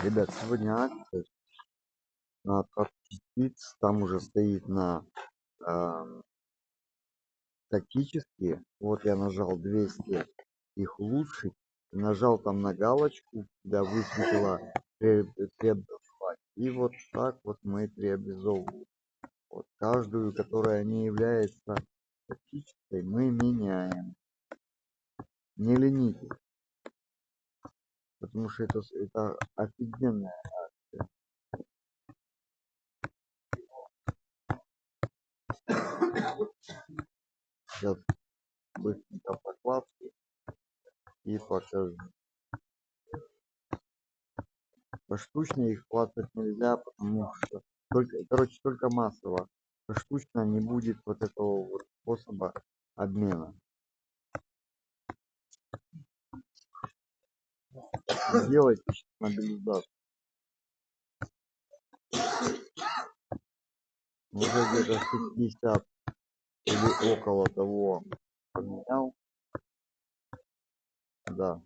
Ребят, сегодня акция на откат частиц. Там уже стоит на а, тактические. Вот я нажал 200 их улучшить. Нажал там на галочку, да, высветила преобразовать. И вот так вот мы преобразовываем. Вот каждую, которая не является тактической, мы меняем. Не ленитесь, потому что это офигенная акция. Сейчас быстренько прокладки и покажу. Поштучно их клацать нельзя, потому что только массово. Поштучно не будет вот этого вот способа обмена. Сделайте мобилизацию. Уже где-то 60 или около того поменял. Да.